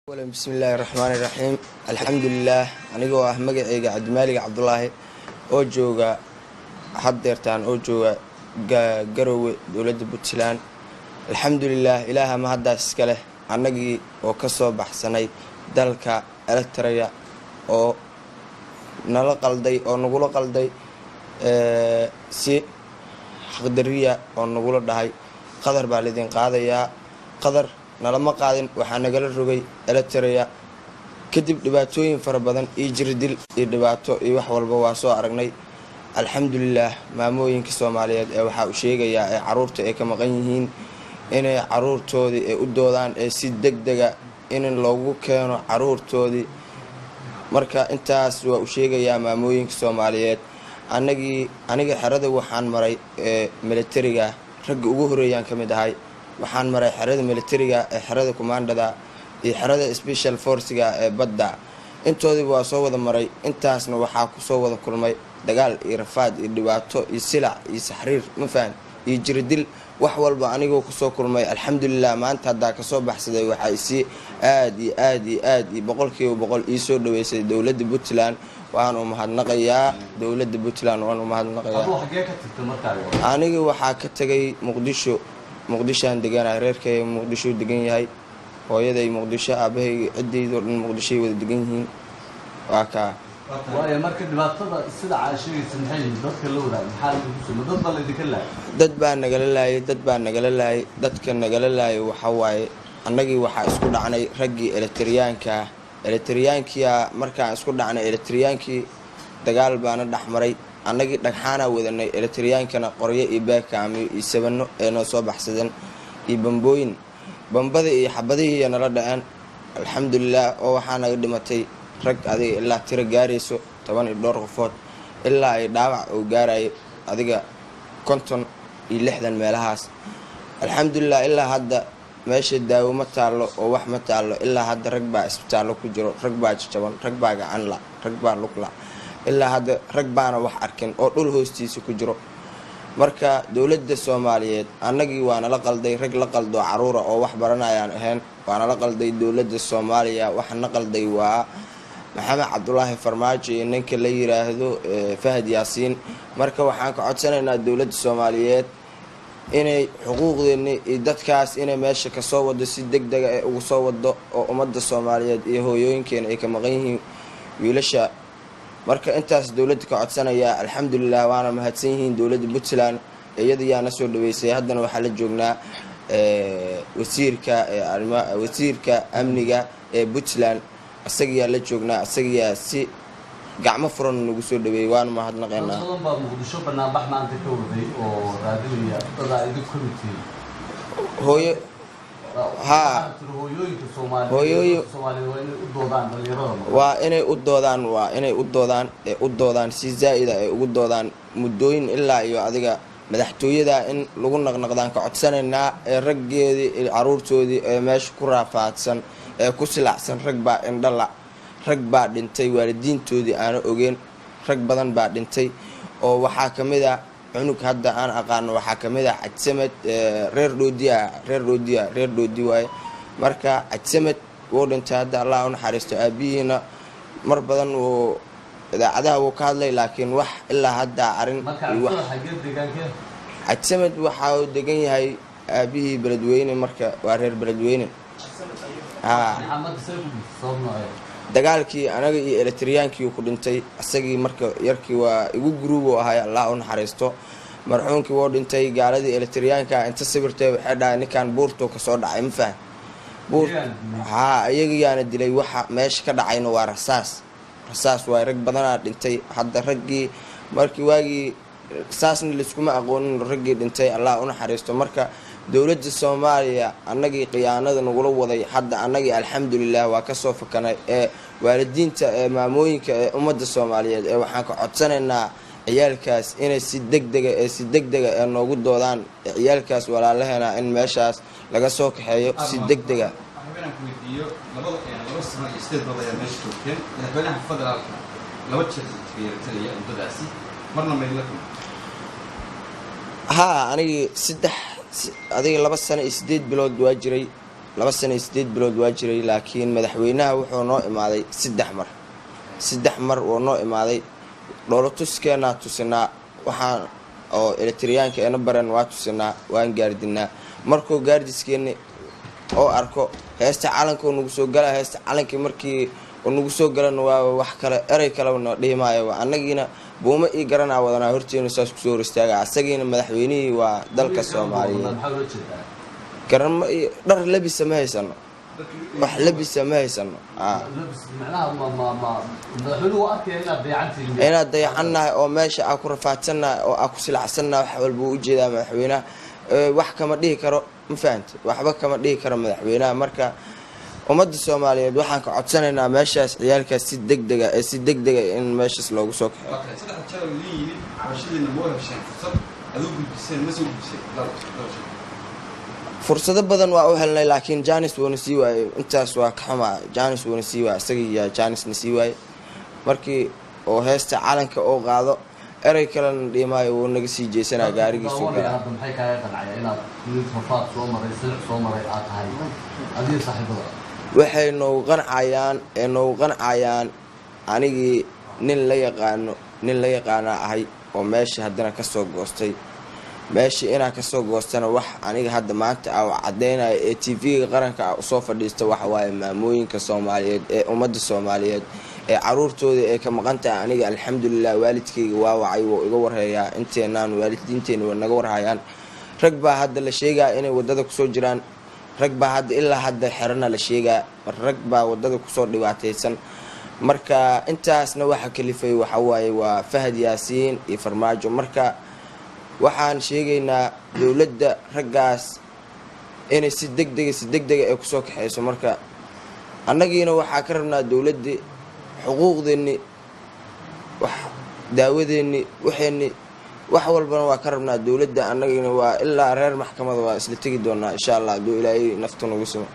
بسم الله الرحمن الرحيم الحمد لله anigoo ah magacayga Cabdimaalig Cabdullaahi oo jooga hadeertaan oo jooga Garowe dawladda Puntland alxamdulillah ilaaha ma hadda iska leh anagii oo ka soo baxsanay dalka Eritrea oo nala qalday oo nagula qalday si xaqdariya oo nagula dhahay qadar baa lidin qaadayaa qadar nalama qaadin waxa nagala rogay Eritrea kadib dhibaatooyin fara badan iyo jirdil iyo dhibaato iyo wax walba waa soo aragnay alxamdulillah maamooyinka Soomaaliyeed ee waxa uu sheegayaa ee caruurta ay ka maqan yihiin inay caruurtoodii ay u doodaan ee si degdega in loogu keeno caruurtoodii marka intaas waa uu sheegayaa maamooyinka Soomaaliyeed aniga xerada waxaan maray militariga rag ugu horeeyaan kamid ahay waxaan maray xerada militariga ee xerada commandada iyo xerada special force-ga ee badda intoodii waa soo wada maray intaasna waxa ku soo wada kulmay dagaal iyo rafaad iyo dhibaato iyo silac iyo saxriir ma faan iyo jirdil wax walba anigoo ku soo kulmay alxamdulillah maanta hadda ka soo baxsaday waxa si aad boqolkiiba boqol ii soo dhaweysay dawladda Puntland waan u mahadnaqayaa dawladda Puntland waan u mahadnaqayaa aniga waxa ka tagay muqdishaan deganaa reerkay muqdisho degan yahay hooyaday muqdisho aabahay ciidaydo dhan muqdisho wada degan yihiin waa ka marka dhibaatada sida caashaysan maxay dadka la wadaag maxaa dad baa nagala laayay dadka nagala laayay waxa waaye annagii waxa isku dhacnay raggii Eritreaanka markaan isku dhacnay Eritreaankii dagaal baana dhaxmaray annagii dhagxaana wadanay Eritreaankana qoryo iyo baakaami iyo sabano ee noo soo baxsadeen iyo bambooyin bambada iyo xabadihii nala dhaceen alxamdulillah oo waxaa naga dhimatay rag adiga ilaa tiro gaarayso 12 qofood ilaa ay dhaawac oo gaaray adiga 50 iyo 60 meelahaas alxamdulillah ilaa hadda meesha daawo ma taalo oo wax ma taalo ilaa hadda rag baa isbitaal ku jiro rag baa jaban rag baa gacan la rag baa lugla ilaa hadda rag baana wax arkin oo dhul hoostiisa ku jiro marka dawladda Soomaaliyeed annagii waana la qalday rag la qaldo caruura oo wax baranayaan ahayn waana la qalday dawladda Soomaaliya waxna qalday waa Maxamed Cabdullaahi Farmaajo iyo ninka la yiraahdo Fahad Yaasiin marka waxaan ka codsanaynaa dawladda Soomaaliyeed inay xuquuqdeena iyo dadkaas inay meesha ka soo wado si degdeg ah ugu soo wado oo ummadda Soomaaliyeed iyo hooyooyinkeena ay ka maqan yihiin wiilasha marka intaas dawladda ka codsanaya alxamdulillah waana mahadsan yihiin dawladda Puntland iyadana soo dhaweysay haddana waxa la joognaa wasiirka amniga ee Puntland asagiya la joognaa asagiya si gacmo furan nagu soo dhaweeyay waana mahadnaqaynaa muqdisho banaanbax maanta ka waday oo raadinaya dad ay idin komitii hooyo hooyooyinka Soomaaliyeed waa inay u doodaan si zaa'id ah ay ugu doodaan muddooyin ilaa iyo adiga madaxtooyada in lagu naqnaqdaan ka codsanaynaa ee raggeedii caruurtoodii ee meesha ku raafaadsan ee ku silacsan rag baa indhala rag baa dhintay waalidiintoodii aan ogeyn rag badan baa dhintay oo waxa kamid ah cunug hadda aan aqaan waxa kamid ah Cabdisamed reer doodi way marka Cabdisamed wuu dhintay hadda Allah u naxariisto aabihiina mar badan uu idaacadaha uu ka hadlay laakiin wax ilaa hadda arin wax Cabdisamed waxa uu degan yahay aabihii Beledweyne marka waa reer Beledweyne dagaalkii anaga iyo Eritreaankii ku dhintay asagii marka yarkii waa igu guruub oo ahay Allah u naxariisto marxuumkii wuu dhintay gaaladii Eritreaanka inta sawirtay waxay dhahay ninkan buurto ka soo dhacay ma faham buur ayagiina dilay waxa meesha ka dhacayna waa rasaas waa rag badan dhintay hadda raggii markii waagii saasna liskuma aqoonin raggii dhintay Allah u naxariisto marka dawladda Soomaaliya annagii qiyaanada nagula waday hadda annagii alxamdulillah waa ka soo fakanay ee waalidiinta ee maamooyinka ee ummadda Soomaaliyeed ee waxaan ka codsanaynaa ciyaalkaas inay si degdeg ah noogu doodaan ciyaalkaas walaalaheena in meeshaas laga soo kaxeeyo si degdeg ah anigi adiga 2 sano iyo 8 bilood waa jiray 2 sano iyo 8 bilood waa jiray, laakiin madaxweynaha wuxuu noo imaaday 3 mar oo noo imaaday. dhoolatuskeena tusinaa waxaan oo elektriyaanka eena baran waa tusinaa, waan gaardinaa. markuu gaardiskeena oo arko heesta calanka nagu soo gala, heesta calankii markii nagu soo galana waa wax kale eray kale noo dhiimaayo. annagiina buuma ii garanaa wadanaa horteena saas ku soo hor istaaga. asagiina madaxweynihii waa dalka Soomaaliyeed. garama iyo dhar labisa ma haysano, wax labisa ma haysano. inaad dayacannahay oo meesha aan ku rafaadsannahay oo aan ku silacsannahay wax walba u jeedaa madaxweynaha. wax kama dhihi karo, ma fahantay? waxba kama dhihi karo madaxweynaha. marka ummadda Soomaaliyeed waxaan ka codsanaynaa meeshaas ciyaalkaas si degdega in meeshaas loogu soo kaxeeyo. fursado badan waa u helnay, laakiin Janis wuuna sii waayay. intaas waa ka xumaa. Janis wuuna sii waayay, isaga Janisna sii waayay. markii oo heesta calanka oo qaado eray kalena dhiimaayo wuu naga sii jeesanaa gaarigiisu gala. maxay kaaga qancaya inaad rafaad soo maray, silic soo maray aad tahay adiga saaxiibada? waxay noogu qancayaan anigii nin la yaqaana ahay oo meesha haddana kasoo goostay. meesha inaa kasoo goostana wax aniga hadda maanta cadeynayo ee TV-ga qaranka usoo fadhiista waxa waaye maamooyinka Soomaaliyeed ee ummadda Soomaaliyeed ee caruurtooda ee ka maqan tahay. aniga alxamdulillah waalidkayga waa wacay, wuu iga warhayaa. inteenaan waalidiinteena naga warhayaan. rag baa hadda la sheegaa inay wadada kusoo jiraan, rag baa hadda ilaa hadda xerana la sheegaa, rag baa wadada kusoo dhibaataysan. marka intaasna waxa kalifay waxa waaye waa Fahad Yaasiin iyo Farmaajo. marka waxaan sheegaynaa dowladda raggaas inay si degdega ay kusoo kaxeyso. marka annagiina waxaa ka rabnaa dowladda xuquuqdeeni, wax daawadeeni, waxeeni wax walbana waa ka rabnaa dowladda. annagiina waa ilaa reer maxkamada waa isla tegi doonaa insha Allah hadduu Ilaahay nafta nagu simo.